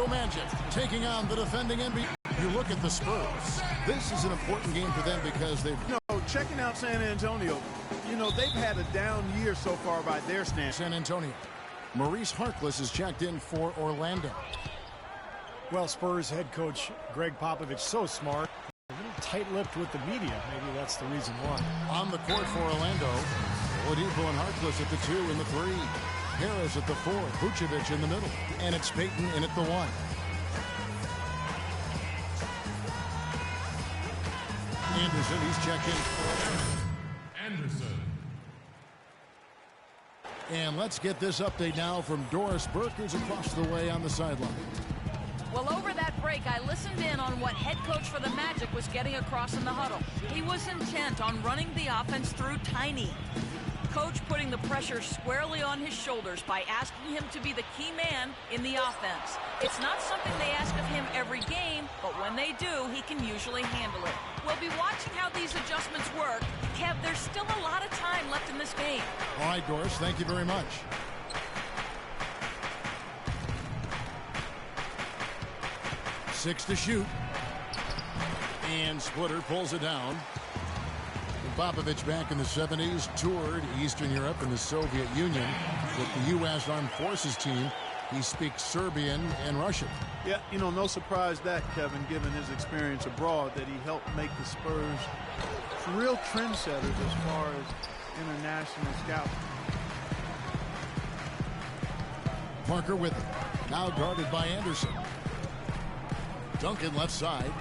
Magic taking on the defending NBA. You look at the Spurs. This is an important game for them because they've... checking out San Antonio. They've had a down year so far by their standards. San Antonio. Maurice Harkless is checked in for Orlando. Well, Spurs head coach Greg Popovich, so smart. A little tight-lipped with the media. Maybe that's the reason why. On the court for Orlando, Oladipo and Harkless at the 2 and the 3. Harris at the 4, Vucevic in the middle, and it's Payton in at the 1. Anderson, he's checked in. Anderson. And let's get this update now from Doris Burke, who's across the way on the sideline. Well, over that break, I listened in on what head coach for the Magic was getting across in the huddle. He was intent on running the offense through Tiny. Coach putting the pressure squarely on his shoulders by asking him to be the key man in the offense. It's not something they ask of him every game, but when they do, he can usually handle it. We'll be watching how these adjustments work. Kev, there's still a lot of time left in this game. All right, Doris, thank you very much. Six to shoot. And Splitter pulls it down. Popovich back in the 70s, toured Eastern Europe and the Soviet Union with the U.S. Armed Forces team. He speaks Serbian and Russian. Yeah, no surprise that, Kevin, given his experience abroad, that he helped make the Spurs real trendsetters as far as international scouting. Parker with it. Now guarded by Anderson. Duncan left side.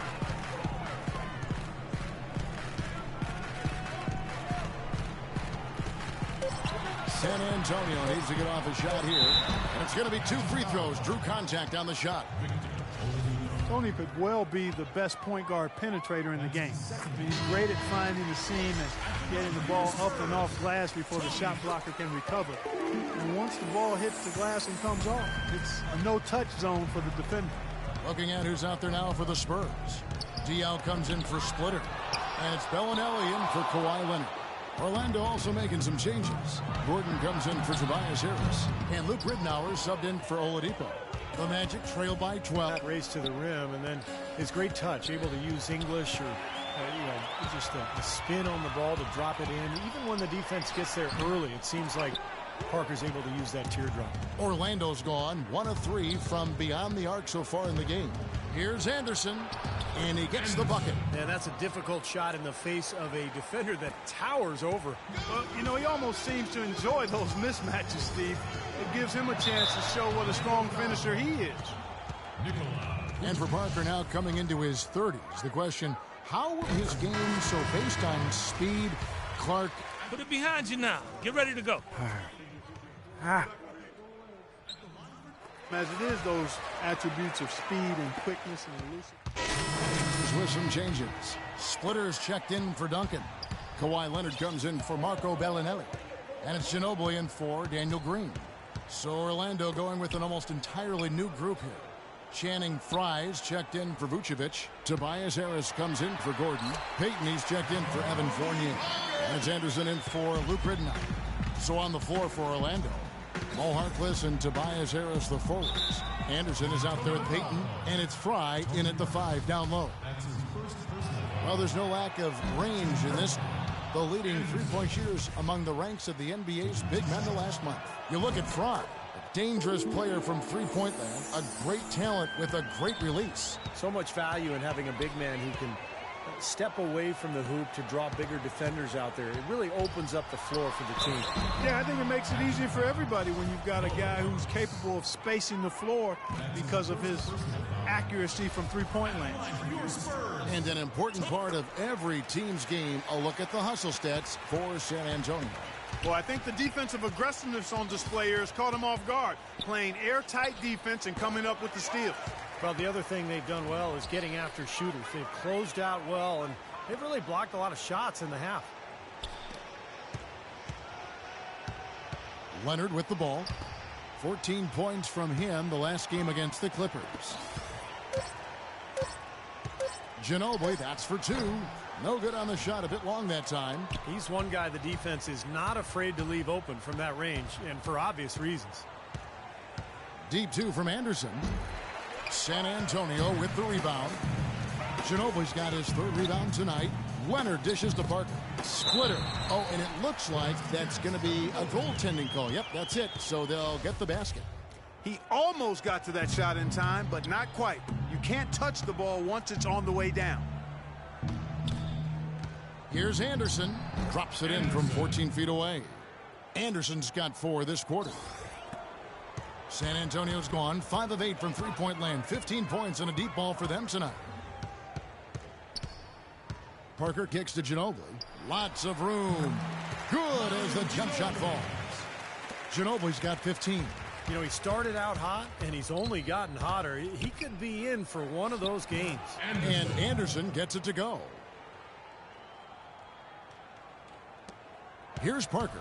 San Antonio needs to get off a shot here. And it's going to be 2 free throws. Drew contact on the shot. Tony could well be the best point guard penetrator in the game. He's great at finding the seam and getting the ball up and off glass before the shot blocker can recover. And once the ball hits the glass and comes off, it's a no-touch zone for the defender. Looking at who's out there now for the Spurs. Diaw comes in for Splitter. And it's Bellinelli in for Kawhi Leonard. Orlando also making some changes. Gordon comes in for Tobias Harris. And Luke Ridnour subbed in for Oladipo. The Magic trail by 12. That race to the rim, and then his great touch, able to use English or just a spin on the ball to drop it in. Even when the defense gets there early, it seems like Parker's able to use that teardrop. Orlando's gone 1 of 3 from beyond the arc so far in the game. Here's Anderson, and he gets the bucket. And that's a difficult shot in the face of a defender that towers over. Well, he almost seems to enjoy those mismatches, Steve. It gives him a chance to show what a strong finisher he is. And for Parker now coming into his 30s, the question, how will his game so based on speed, Clark? Put it behind you now. Get ready to go. As it is, those attributes of speed and quickness and elusive. With some changes. Splitter's checked in for Duncan. Kawhi Leonard comes in for Marco Bellinelli. And it's Ginobili in for Daniel Green. So Orlando going with an almost entirely new group here. Channing Frye's checked in for Vucevic. Tobias Harris comes in for Gordon. Payton, he's checked in for Evan Fournier. And it's Anderson in for Luke Ridnour. So on the floor for Orlando, Mo Harkless and Tobias Harris, the forwards. Anderson is out there with Payton, and it's Frye in at the 5 down low. Well, there's no lack of range in this. The leading three-point shooters among the ranks of the NBA's big men the last month. You look at Frye, a dangerous player from three-point land, a great talent with a great release. So much value in having a big man who can step away from the hoop to draw bigger defenders out there. It really opens up the floor for the team. Yeah, I think it makes it easier for everybody when you've got a guy who's capable of spacing the floor because of his accuracy from three-point land. And an important part of every team's game, a look at the hustle stats for San Antonio. Well, I think the defensive aggressiveness on display here has caught him off guard, playing airtight defense and coming up with the steal. Well, the other thing they've done well is getting after shooters. They've closed out well, and they've really blocked a lot of shots in the half. Leonard with the ball. 14 points from him the last game against the Clippers. Ginobili, that's for 2. No good on the shot, a bit long that time. He's one guy the defense is not afraid to leave open from that range, and for obvious reasons. Deep 2 from Anderson. San Antonio with the rebound. Ginobili's got his third rebound tonight. Leonard dishes to Parker. Splitter. Oh, and it looks like that's going to be a goaltending call. Yep, that's it. So they'll get the basket. He almost got to that shot in time, but not quite. You can't touch the ball once it's on the way down. Here's Anderson. Drops it in from 14 feet away. Anderson's got 4 this quarter. San Antonio's gone 5 of 8 from three-point land. 15 points and a deep ball for them tonight. Parker kicks to Ginobili. Lots of room. Good as the jump shot falls. Ginobili's got 15. You know, he started out hot, and he's only gotten hotter. He could be in for one of those games. And Anderson gets it to go. Here's Parker.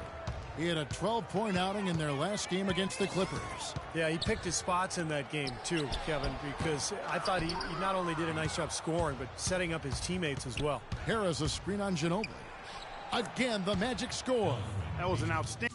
He had a 12-point outing in their last game against the Clippers. Yeah, he picked his spots in that game, too, Kevin, because I thought he not only did a nice job scoring, but setting up his teammates as well. Here is a screen on Ginobili. Again, the Magic score. That was an outstanding.